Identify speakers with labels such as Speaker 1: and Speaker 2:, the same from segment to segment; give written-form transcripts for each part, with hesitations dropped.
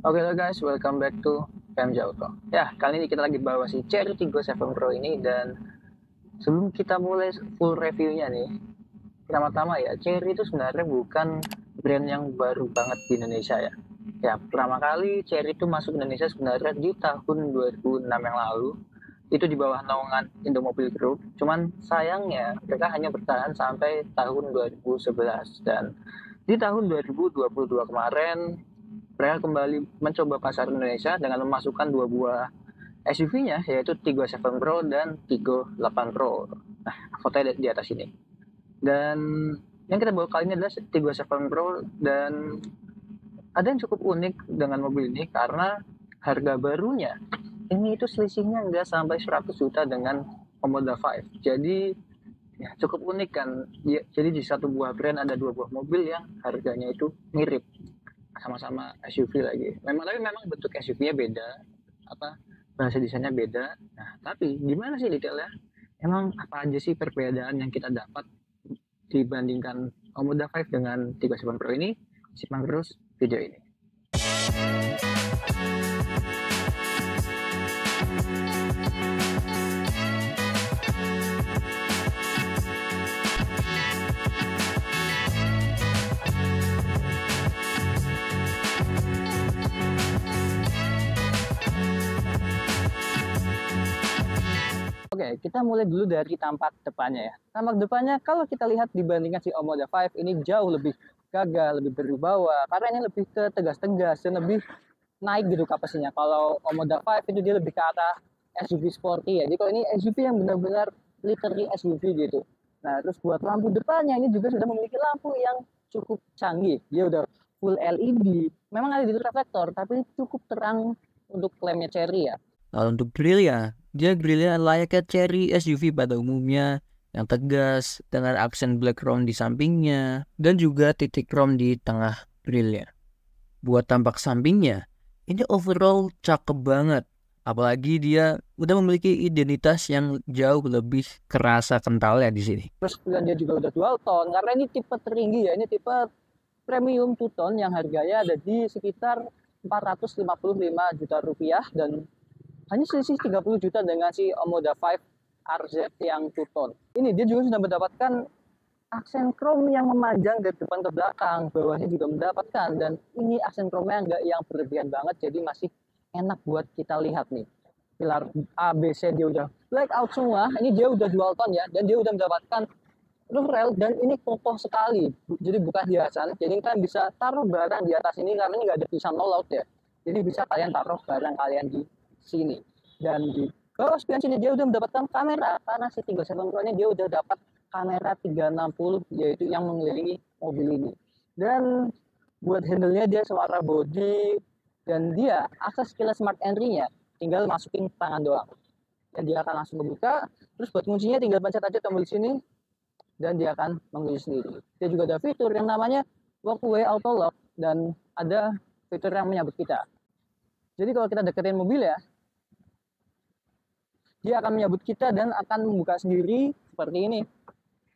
Speaker 1: Oke lah guys, welcome back to PMJ Auto. Ya, kali ini kita lagi bawa si Cherry Tiggo 7 Pro ini, dan sebelum kita mulai full reviewnya nih, pertama-tama ya, Cherry itu sebenarnya bukan brand yang baru banget di Indonesia ya. Ya, pertama kali Cherry itu masuk Indonesia sebenarnya di tahun 2006 yang lalu. Itu di bawah naungan Indomobil Group. Cuman sayangnya mereka hanya bertahan sampai tahun 2011, dan di tahun 2022 kemarin mereka kembali mencoba pasar Indonesia dengan memasukkan dua buah SUV-nya, yaitu Tiggo 7 Pro dan Tiggo 8 Pro. Nah, fotonya di atas ini. Dan yang kita bawa kali ini adalah Tiggo 7 Pro, dan ada yang cukup unik dengan mobil ini karena harga barunya ini itu selisihnya nggak sampai 100 juta dengan Omoda 5. Jadi ya cukup unik kan. Jadi di satu buah brand ada dua buah mobil yang harganya itu mirip, sama-sama SUV lagi. Tapi memang bentuk SUV-nya beda, apa bahasa desainnya beda. Nah, tapi gimana sih detailnya? Emang apa aja sih perbedaan yang kita dapat dibandingkan Omoda 5 dengan 37 Pro ini? Simak terus video ini. Oke, kita mulai dulu dari tampak depannya ya. Tampak depannya kalau kita lihat dibandingkan si Omoda 5 ini jauh lebih gagah, lebih berwibawa. Karena ini lebih ke tegas-tegas dan lebih naik gitu kapasitasnya. Kalau Omoda 5 itu dia lebih ke arah SUV sporty ya. Jadi kalau ini SUV yang benar-benar literally SUV gitu. Nah, terus buat lampu depannya ini juga sudah memiliki lampu yang cukup canggih. Dia udah full LED. Memang ada di reflektor, tapi cukup terang untuk klaimnya Cherry ya.
Speaker 2: Lalu untuk grillnya, dia grillnya layaknya Cherry SUV pada umumnya, yang tegas dengan aksen black chrome di sampingnya dan juga titik chrome di tengah grillnya. Buat tampak sampingnya, ini overall cakep banget. Apalagi dia udah memiliki identitas yang jauh lebih kerasa kental ya di sini.
Speaker 1: Terus dia juga udah dual tone karena ini tipe tertinggi ya, ini tipe premium two tone yang harganya ada di sekitar 455 juta rupiah, dan hanya selisih 30 juta dengan si Omoda 5 RZ yang two tone. Ini dia juga sudah mendapatkan aksen chrome yang memanjang dari depan ke belakang, bawahnya juga mendapatkan, dan ini aksen chrome-nya nggak yang berlebihan banget, jadi masih enak buat kita lihat nih. Pilar A, B, C dia udah black out semua, ini dia udah dual tone ya, dan dia udah mendapatkan roof rail, dan ini kokoh sekali, jadi bukan hiasan, jadi kalian bisa taruh barang di atas ini karena ini nggak ada pisang all out ya, jadi bisa kalian taruh barang kalian di sini. Dan di bawah spion sini dia udah mendapatkan kamera, karena si Tiggo 7 Pro nya dia udah dapat kamera 360 yaitu yang mengelilingi mobil ini. Dan buat handle-nya dia suara body, dan dia akses keyless smart entry-nya tinggal masukin tangan doang dan dia akan langsung membuka. Terus buat kuncinya tinggal pencet aja tombol di sini dan dia akan mengunci sendiri. Dia juga ada fitur yang namanya walkway auto lock, dan ada fitur yang menyambut kita. Jadi kalau kita deketin mobil ya, dia akan menyambut kita dan akan membuka sendiri seperti ini.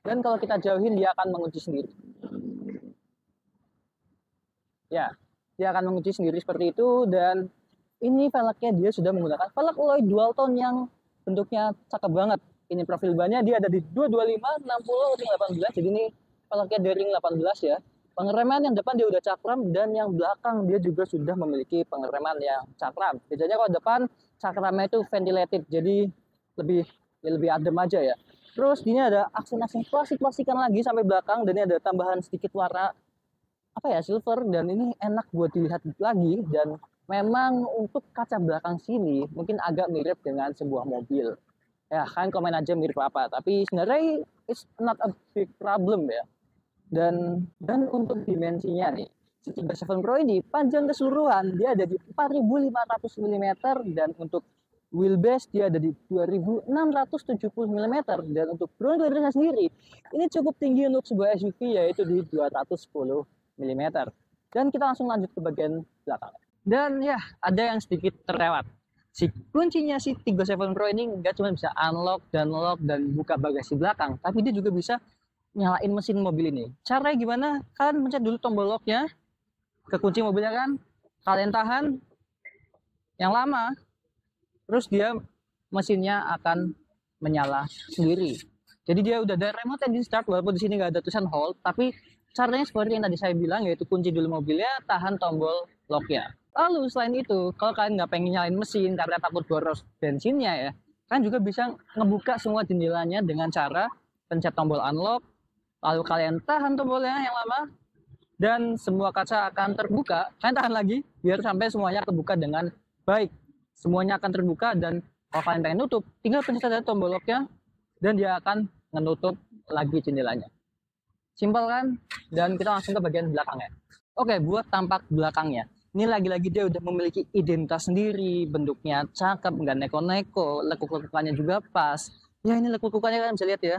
Speaker 1: Dan kalau kita jauhin dia akan mengunci sendiri. Ya, dia akan mengunci sendiri seperti itu. Dan ini velgnya dia sudah menggunakan velg alloy dual tone yang bentuknya cakep banget. Ini profil bannya dia ada di 225, 60, ring 18. Jadi ini velgnya dari ring 18 ya. Pengereman yang depan dia udah cakram, dan yang belakang dia juga sudah memiliki pengereman yang cakram. Bedanya kalau depan cakramnya itu ventilated, jadi lebih adem aja ya. Terus ini ada aksen-aksen plastik-plastikan lagi sampai belakang, dan ini ada tambahan sedikit warna apa ya, silver, dan ini enak buat dilihat lagi. Dan memang untuk kaca belakang sini mungkin agak mirip dengan sebuah mobil. Ya, kalian komen aja mirip apa, tapi sebenarnya it's not a big problem ya. Dan untuk dimensinya nih, si Tiggo 7 Pro ini panjang keseluruhan dia ada di 4.500 mm, dan untuk wheelbase dia ada di 2.670 mm, dan untuk ground clearance sendiri ini cukup tinggi untuk sebuah SUV, yaitu di 210 mm. Dan kita langsung lanjut ke bagian belakang. Dan ya, ada yang sedikit terlewat. Si kuncinya si Tiggo 7 Pro ini nggak cuma bisa unlock dan lock dan buka bagasi belakang, tapi dia juga bisa nyalain mesin mobil ini. Caranya gimana? Kalian pencet dulu tombol locknya, kekunci mobilnya kan, kalian tahan yang lama, terus dia mesinnya akan menyala sendiri. Jadi dia udah ada remote engine start, walaupun di sini nggak ada tulisan hold, tapi caranya seperti yang tadi saya bilang, yaitu kunci dulu mobilnya, tahan tombol locknya. Lalu selain itu, kalau kalian nggak pengen nyalain mesin karena takut boros bensinnya ya, kalian juga bisa ngebuka semua jendelanya dengan cara pencet tombol unlock, lalu kalian tahan tombolnya yang lama, dan semua kaca akan terbuka. Kalian tahan lagi biar sampai semuanya kebuka dengan baik. Semuanya akan terbuka, dan kalau kalian pengen nutup, tinggal pencet saja tombol locknya dan dia akan menutup lagi jendelanya. Simpel kan? Dan kita langsung ke bagian belakangnya. Oke, buat tampak belakangnya. Ini lagi-lagi dia udah memiliki identitas sendiri, bentuknya cakep, nggak neko-neko, lekuk-lekukannya juga pas. Ya ini lekuk-lekukannya kan bisa lihat ya.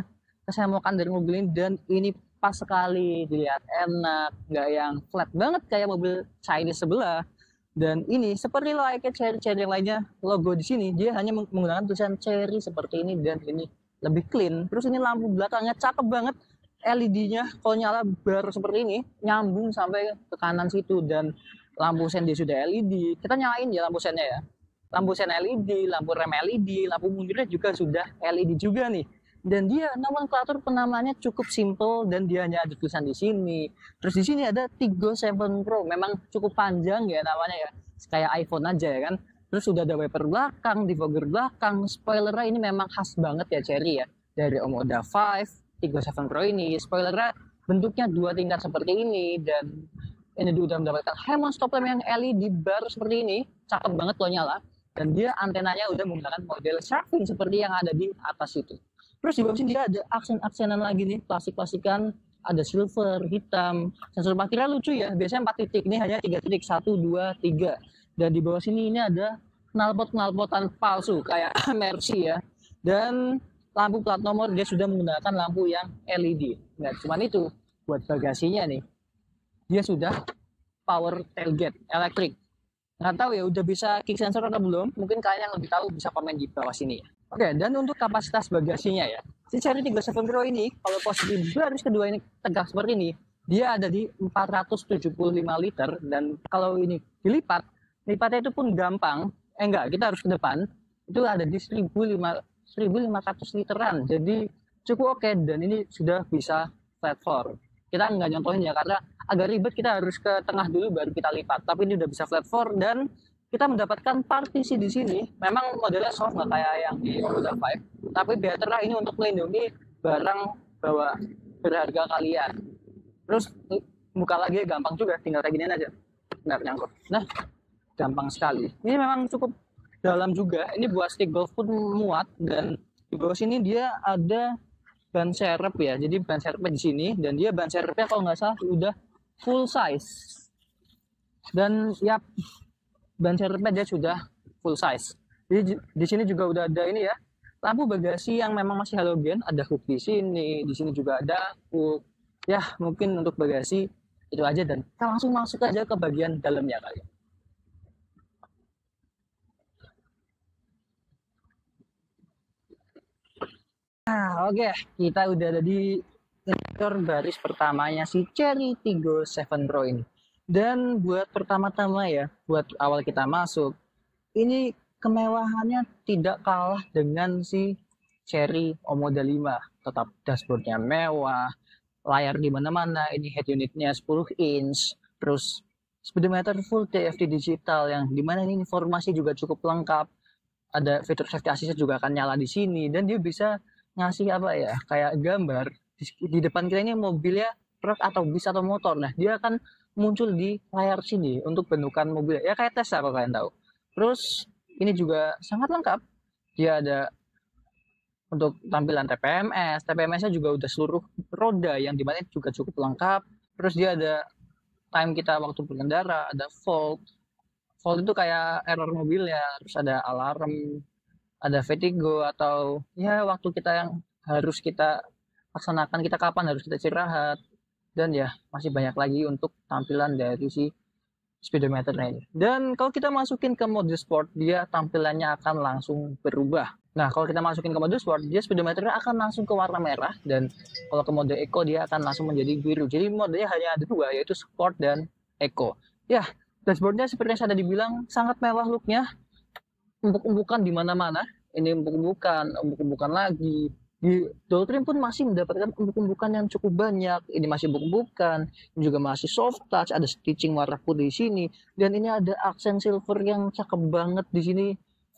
Speaker 1: Saya mau kan dari mobil ini, dan ini pas sekali, dilihat enak, nggak yang flat banget kayak mobil Chinese sebelah. Dan ini seperti layaknya Cherry yang lainnya, logo di sini dia hanya menggunakan tulisan Cherry seperti ini, dan ini lebih clean. Terus ini lampu belakangnya cakep banget, LED-nya kalau nyala baru seperti ini nyambung sampai ke kanan situ, dan lampu sen dia sudah LED. Kita nyalain ya lampu sennya ya. Lampu sen LED, lampu rem LED, lampu mundurnya juga sudah LED juga nih. Dan dia nomenklatur penamanya cukup simple, dan dia hanya ada tulisan di sini. Terus di sini ada Tiggo 7 Pro, memang cukup panjang ya namanya ya, kayak iPhone aja ya kan. Terus sudah ada wiper belakang, defogger belakang, spoilernya ini memang khas banget ya Cherry ya. Dari Omoda 5, Tiggo 7 Pro ini, spoilernya bentuknya 2 tingkat seperti ini, dan ini udah mendapatkan Hemon stop lamp yang LED baru seperti ini, cakep banget kalau nyala. Dan dia antenanya udah menggunakan model sharking seperti yang ada di atas itu. Terus di bawah sini dia ada aksen-aksenan lagi nih, plastik-plastikan, ada silver, hitam. Sensor parkirnya lucu ya, biasanya 4 titik, ini hanya 3 titik, 1, 2, 3. Dan di bawah sini ini ada knalpot-knalpotan palsu, kayak Mercy ya. Dan lampu plat nomor dia sudah menggunakan lampu yang LED. Nggak cuma itu, buat bagasinya nih, dia sudah power tailgate, elektrik. Nggak tahu ya, udah bisa kick sensor atau belum? Mungkin kalian yang lebih tahu bisa komen di bawah sini ya. Oke, dan untuk kapasitas bagasinya ya, si Cherry Tiggo 7 Pro ini, kalau posisi baris kedua ini tegak seperti ini, dia ada di 475 liter, dan kalau ini dilipat, lipatnya itu pun gampang, kita harus ke depan, itu ada di 1500 literan, jadi cukup oke, dan ini sudah bisa flat 4. Kita nggak nyontohin ya, karena agak ribet, kita harus ke tengah dulu baru kita lipat, tapi ini udah bisa flat 4, dan kita mendapatkan partisi di sini. Memang modelnya soft, nggak kayak yang di Omoda 5, tapi better lah ini untuk melindungi barang bawa berharga kalian. Terus buka lagi gampang juga, tinggal kayak ginian aja, nggak nyangkut. Nah, gampang sekali. Ini memang cukup dalam juga. Ini buat stick golf pun muat, dan di bawah sini dia ada ban serep ya. Jadi ban serepnya di sini, dan dia ban serepnya kalau nggak salah udah full size. Dan ya, ban serepnya dia sudah full size. Jadi di sini juga udah ada ini ya, lampu bagasi yang memang masih halogen, ada hook di sini juga ada hook. Ya, mungkin untuk bagasi itu aja, dan kita langsung masuk aja ke bagian dalamnya kali. Nah, oke, kita udah ada di sektor baris pertamanya si Cherry Tiggo 7 Pro ini. Dan buat pertama-tama ya, buat awal kita masuk, ini kemewahannya tidak kalah dengan si Cherry Omoda 5. Tetap dashboardnya mewah, layar di mana-mana, ini head unitnya 10 inch, terus speedometer full TFT digital, yang dimana ini informasi juga cukup lengkap. Ada fitur safety assist juga akan nyala di sini, dan dia bisa ngasih apa ya, kayak gambar di depan kita ini mobilnya truk atau bis atau motor. Nah, dia akan muncul di layar sini untuk bentukan mobil ya, kayak Tesla kalau kalian tahu. Terus ini juga sangat lengkap, dia ada untuk tampilan TPMS-nya juga udah seluruh roda, yang dimana juga cukup lengkap. Terus dia ada time kita waktu berkendara, ada fault itu kayak error mobilnya, terus ada alarm, ada vertigo atau ya waktu kita yang harus kita laksanakan, kita kapan harus kita istirahat. Dan ya masih banyak lagi untuk tampilan dari si speedometernya ini. Dan kalau kita masukin ke mode sport, dia tampilannya akan langsung berubah. Nah, kalau kita masukin ke mode sport, dia speedometernya akan langsung ke warna merah, dan kalau ke mode eco dia akan langsung menjadi biru. Jadi modenya hanya ada dua, yaitu sport dan eco. Ya, Dashboardnya seperti yang saya tadi bilang sangat mewah looknya, empuk-empukan di mana-mana. Ini empuk-empukan lagi. Di Dolltrim pun masih mendapatkan empuk-empukan yang cukup banyak. Ini masih empuk-empukan, ini juga masih soft touch, ada stitching warna putih di sini, dan ini ada aksen silver yang cakep banget di sini.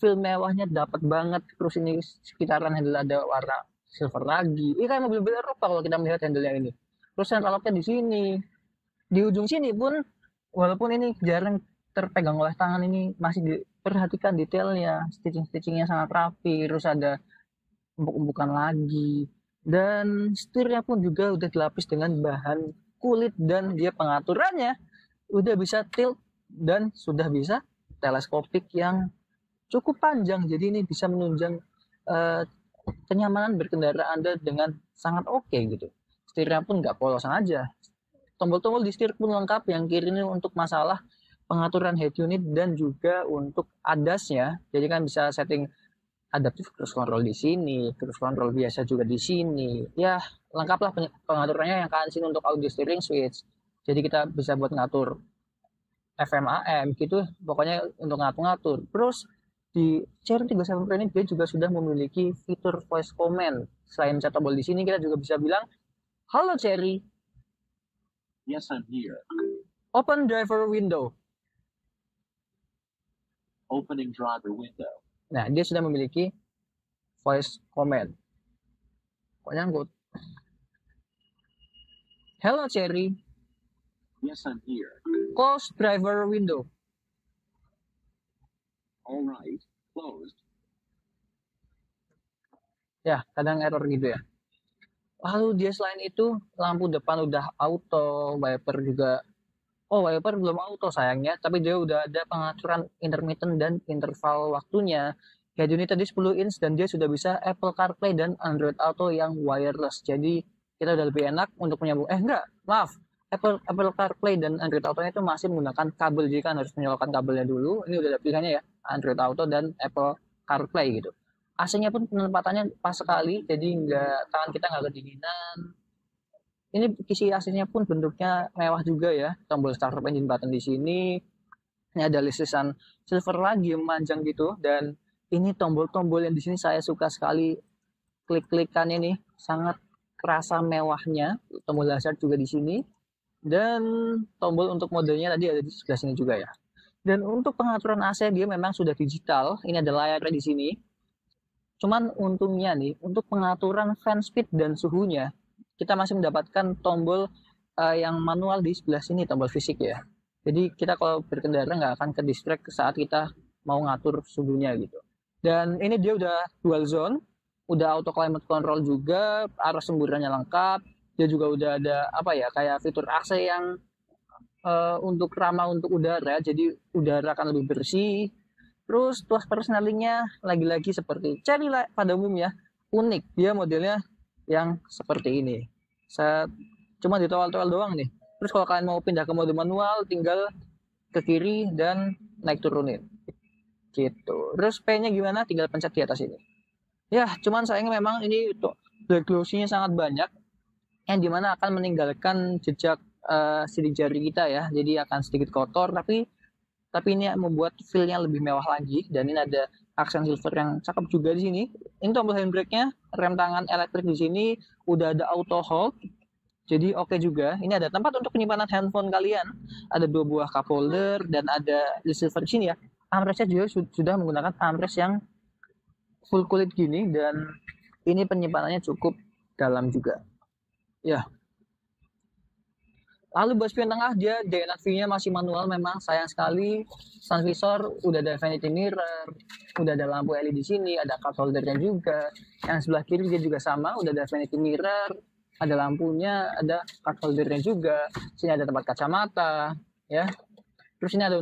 Speaker 1: Feel mewahnya dapat banget. Terus ini sekitaran handle ada warna silver lagi. Ini kayak mobil-mobil Eropa kalau kita melihat handle-nya ini. Terus central lock-nya di sini. Di ujung sini pun, walaupun ini jarang terpegang oleh tangan, ini masih diperhatikan detailnya, stitching-stitchingnya sangat rapi. Terus ada empuk-empukan lagi, dan setirnya pun juga udah dilapis dengan bahan kulit, dan dia pengaturannya udah bisa tilt dan sudah bisa teleskopik yang cukup panjang, jadi ini bisa menunjang kenyamanan berkendara Anda dengan sangat oke gitu. Setirnya pun nggak polosan aja, tombol-tombol di setir pun lengkap, yang kiri ini untuk masalah pengaturan head unit dan juga untuk ADAS-nya, jadi kan bisa setting adaptive cruise control di sini, cruise control biasa juga di sini. Ya, lengkaplah pengaturannya. Yang kanan sini untuk audio steering switch. Jadi kita bisa buat ngatur FM AM gitu, pokoknya untuk ngatur-ngatur. Terus di Cherry 37 Pro ini dia juga sudah memiliki fitur voice command. Selain chat tombol di sini, kita juga bisa bilang, "Halo Cherry."
Speaker 3: Yes, I'm here.
Speaker 1: Open driver window.
Speaker 3: Opening driver window.
Speaker 1: Nah, dia sudah memiliki voice command. Pokoknya nyangkut. Hello Cherry.
Speaker 3: Yes, I'm here.
Speaker 1: Close driver window.
Speaker 3: All right. Closed.
Speaker 1: Ya, kadang error gitu ya. Lalu dia selain itu, lampu depan udah auto, wiper juga. Oh, wiper belum auto sayangnya, tapi dia udah ada pengaturan intermittent dan interval waktunya. Head unit tadi 10 inch dan dia sudah bisa Apple CarPlay dan Android Auto yang wireless. Jadi kita udah lebih enak untuk menyambung. Apple CarPlay dan Android Auto itu masih menggunakan kabel, jadi kan harus menyalakan kabelnya dulu. Ini udah ada pilihannya ya, Android Auto dan Apple CarPlay gitu. AC-nya pun penempatannya pas sekali, jadi tangan kita nggak kedinginan. Ini kisi AC-nya pun bentuknya mewah juga ya, tombol start engine button di sini. Ini ada listisan silver lagi memanjang gitu, dan ini tombol-tombol yang di sini saya suka sekali. Klik-klikannya nih sangat kerasa mewahnya. Tombol hazard juga di sini, dan tombol untuk modenya tadi ada di sebelah sini juga ya. Dan untuk pengaturan AC dia memang sudah digital. Ini ada layarnya di sini. Cuman untungnya nih, untuk pengaturan fan speed dan suhunya, kita masih mendapatkan tombol yang manual di sebelah sini, tombol fisik ya. Jadi kita kalau berkendara nggak akan ke distract saat kita mau ngatur suhunya gitu. Dan ini dia udah dual zone, udah auto climate control juga, arah semburannya lengkap. Dia juga udah ada kayak fitur AC yang untuk ramah untuk udara, jadi udara akan lebih bersih. Terus tuas personalingnya lagi-lagi seperti Cherry pada umumnya, unik. Dia modelnya yang seperti ini. Saya cuma ditowel-towel doang nih. Terus kalau kalian mau pindah ke mode manual, tinggal ke kiri dan naik turunin. Gitu. Terus P-nya gimana? Tinggal pencet di atas ini. Ya, cuman sayangnya memang ini black glossy-nya sangat banyak, yang dimana akan meninggalkan jejak sidik jari kita ya. Jadi akan sedikit kotor, tapi ini membuat feel-nya lebih mewah lagi. Dan ini ada aksen silver yang cakep juga di sini. Ini tombol handbrake-nya, rem tangan elektrik di sini, udah ada auto hold. Jadi oke juga. Ini ada tempat untuk penyimpanan handphone kalian. Ada 2 buah cup holder dan ada di silver di sini ya. Armrest-nya juga sudah menggunakan armrest yang full kulit gini, dan ini penyimpanannya cukup dalam juga. Ya. Lalu buat spion tengah, dia DNF-nya masih manual, memang sayang sekali. Sun visor udah ada vanity mirror, udah ada lampu LED di sini, ada cup holdernya juga. Yang sebelah kiri dia juga sama, udah ada vanity mirror, ada lampunya, ada cup holdernya juga. Sini ada tempat kacamata, ya. Terus ini ada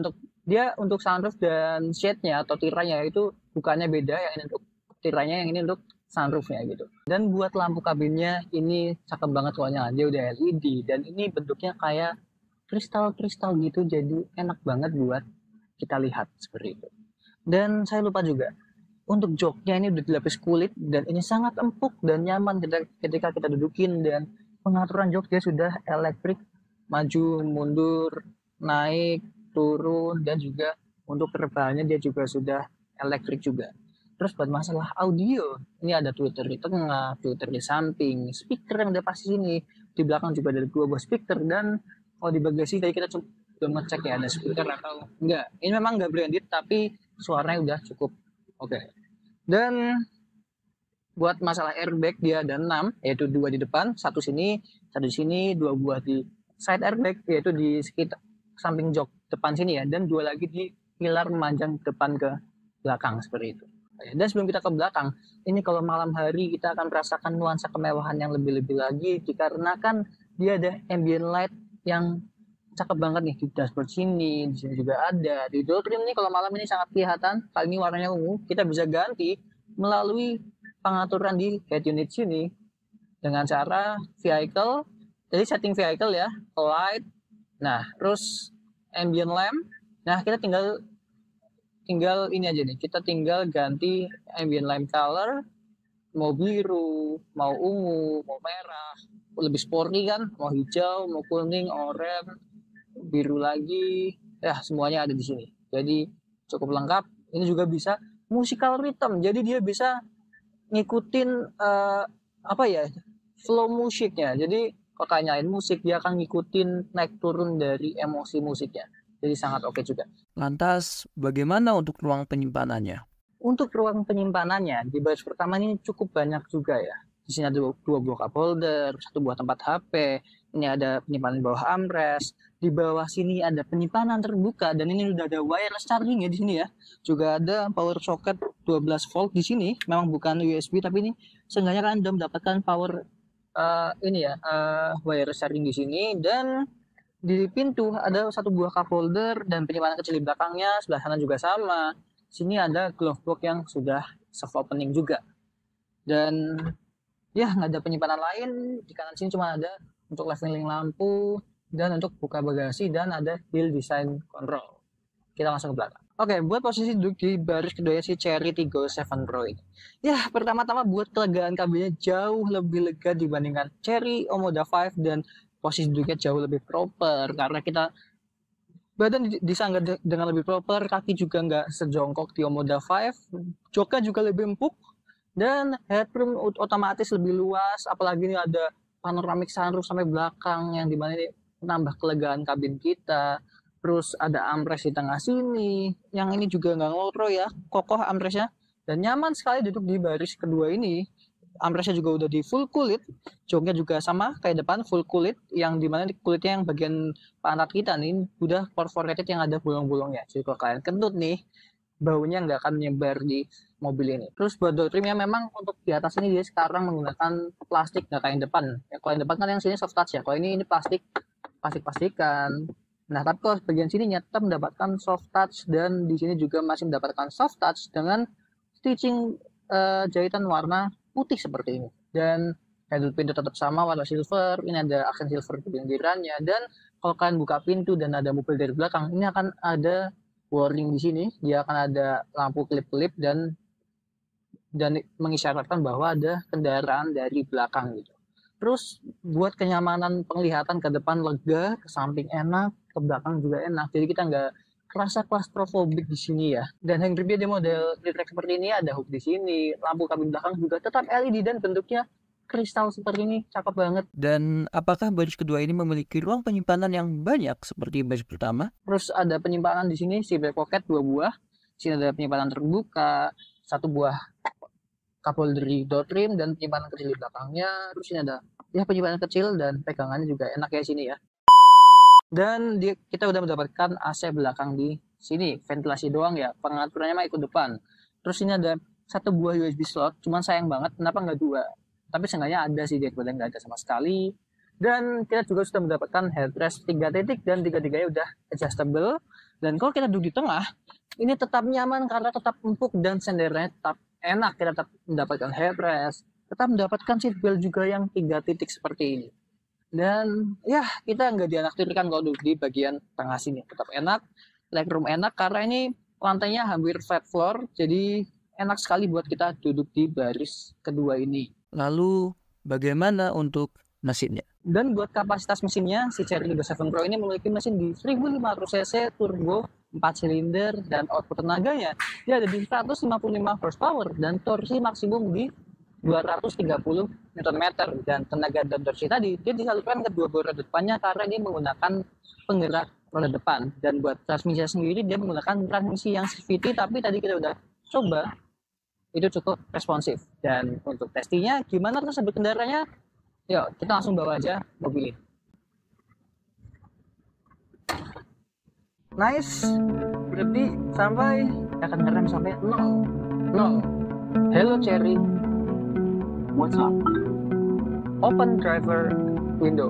Speaker 1: untuk sunroof dan shade-nya atau tirainya itu bukannya beda, yang ini untuk tirainya, yang ini untuk sunroofnya gitu. Dan buat lampu kabinnya ini cakep banget soalnya dia udah LED, dan ini bentuknya kayak kristal-kristal gitu, jadi enak banget buat kita lihat seperti itu. Dan saya lupa juga, untuk joknya ini udah dilapis kulit, dan ini sangat empuk dan nyaman ketika kita dudukin. Dan pengaturan jok dia sudah elektrik, maju, mundur, naik, turun, dan juga untuk rebahannya dia juga sudah elektrik juga. Terus buat masalah audio, ini ada tweeter di tengah, tweeter di samping, speaker yang udah pasti sini, di belakang juga ada 2 buah speaker, dan kalau di bagasi tadi kita coba ngecek ya ada speaker atau enggak. Ini memang enggak branded tapi suaranya udah cukup oke. Dan buat masalah airbag dia ada 6, yaitu 2 di depan, 1 sini, 1 di sini, 2 buah di side airbag, yaitu di sekitar samping jok depan sini ya, dan 2 lagi di pilar memanjang depan ke belakang seperti itu. Dan sebelum kita ke belakang, ini kalau malam hari kita akan merasakan nuansa kemewahan yang lebih-lebih lagi dikarenakan dia ada ambient light yang cakep banget nih di dashboard sini, di sini juga ada. Di door trim nih kalau malam ini sangat kelihatan, kali ini warnanya ungu, kita bisa ganti melalui pengaturan di head unit sini dengan cara vehicle, jadi setting vehicle ya, light, nah terus ambient lamp, nah kita tinggal ini aja nih, kita tinggal ganti ambient lamp color, mau biru, mau ungu, mau merah, lebih sporty kan, mau hijau, mau kuning, oranye, biru lagi, ya semuanya ada di sini. Jadi cukup lengkap. Ini juga bisa musical rhythm, jadi dia bisa ngikutin flow musiknya. Jadi kalau kayak nyalain musik dia akan ngikutin naik turun dari emosi musiknya. Jadi sangat oke juga.
Speaker 2: Lantas, bagaimana untuk ruang penyimpanannya?
Speaker 1: Untuk ruang penyimpanannya, di baris pertama ini cukup banyak juga ya. Di sini ada 2 buah cup holder, 1 buah tempat HP, ini ada penyimpanan bawah armrest, di bawah sini ada penyimpanan terbuka, dan ini udah ada wireless charging ya di sini ya. Juga ada power socket 12 volt di sini, memang bukan USB tapi ini seenggaknya kan udah mendapatkan power wireless charging di sini. Dan di pintu ada 1 buah cup holder dan penyimpanan kecil di belakangnya, sebelah sana juga sama. Sini ada glove box yang sudah soft opening juga. Dan ya nggak ada penyimpanan lain, di kanan sini cuma ada untuk leveling lampu dan untuk buka bagasi, dan ada hill design control. Kita langsung ke belakang. Oke, buat posisi duduk di baris kedua si Chery Tiggo 7 Pro ini. Ya, pertama-tama buat kelegaan kabinnya jauh lebih lega dibandingkan Chery Omoda 5, dan posisi duduknya jauh lebih proper karena kita badan disanggah dengan lebih proper, kaki juga nggak sejongkok di Omoda 5, joknya juga lebih empuk, dan headroom otomatis lebih luas, apalagi ini ada panoramic sunroof sampai belakang yang dimana ini menambah kelegaan kabin kita. Terus ada armrest di tengah sini, yang ini juga nggak ngotro ya, kokoh armrestnya, dan nyaman sekali duduk di baris kedua ini. Armrestnya juga udah di full kulit, joknya juga sama kayak depan full kulit, yang dimana kulitnya yang bagian pantat kita nih udah perforated yang ada bolong-bolongnya. Jadi kalau kalian kentut nih, baunya nggak akan nyebar di mobil ini. Terus buat door trimnya memang untuk di atas ini dia sekarang menggunakan plastik, nggak kayak yang depan. Ya, kalau yang depan kan yang sini soft touch ya, kalau ini plastikan. Nah, tapi kalau bagian sini tetap mendapatkan soft touch, dan di sini juga masih mendapatkan soft touch dengan stitching jahitan warna putih seperti ini. Dan headlight pintu tetap sama warna silver, ini ada aksen silver di pinggirannya, dan kalau kalian buka pintu dan ada mobil dari belakang, ini akan ada warning di sini, dia akan ada lampu kelip-kelip dan mengisyaratkan bahwa ada kendaraan dari belakang gitu. Terus buat kenyamanan penglihatan, ke depan lega, ke samping enak, ke belakang juga enak. Jadi kita nggak kerasa claustrophobic di sini ya. Dan yang berbeda model T-Rex seperti ini, ada hook di sini, lampu kabin belakang juga tetap LED dan bentuknya kristal seperti ini, cakep banget.
Speaker 2: Dan apakah baris kedua ini memiliki ruang penyimpanan yang banyak seperti baris pertama?
Speaker 1: Terus ada penyimpanan di sini, si back pocket 2 buah. Sini ada penyimpanan terbuka, 1 buah cup holder di door trim dan penyimpanan kecil di belakangnya. Terus ini ada penyimpanan kecil dan pegangannya juga enak ya sini ya. Dan kita udah mendapatkan AC belakang di sini, ventilasi doang ya, pengaturannya mah ikut depan. Terus ini ada 1 buah USB slot, cuman sayang banget kenapa nggak 2. Tapi seenggaknya ada sih, daripada nggak ada sama sekali. Dan kita juga sudah mendapatkan headrest 3 titik dan 3-tiganya udah adjustable. Dan kalau kita duduk di tengah, ini tetap nyaman karena tetap empuk dan sendernya tetap enak. Kita tetap mendapatkan headrest, tetap mendapatkan seat belt juga yang 3 titik seperti ini. Dan ya kita nggak dianaktirkan kalau duduk di bagian tengah sini, tetap enak, legroom enak karena ini lantainya hampir flat floor, jadi enak sekali buat kita duduk di baris kedua ini.
Speaker 2: Lalu bagaimana untuk mesinnya?
Speaker 1: Dan buat kapasitas mesinnya, si Cherry 37 Pro ini memiliki mesin di 1500 cc turbo 4 silinder dan output tenaganya dia ada di 155 horsepower dan torsi maksimum di 230 Nm, dan tenaga dan torsi tadi dia disalurkan ke dua bor roda depannya karena dia menggunakan penggerak roda depan. Dan buat transmisi sendiri dia menggunakan transmisi yang CVT, tapi tadi kita udah coba itu cukup responsif. Dan untuk testingnya gimana tersebut kendaraannya, yuk kita langsung bawa aja mobil ini. Nice, berarti sampai akan ngerem sampai 0. Hello Cherry,
Speaker 3: What's up?
Speaker 1: open driver window.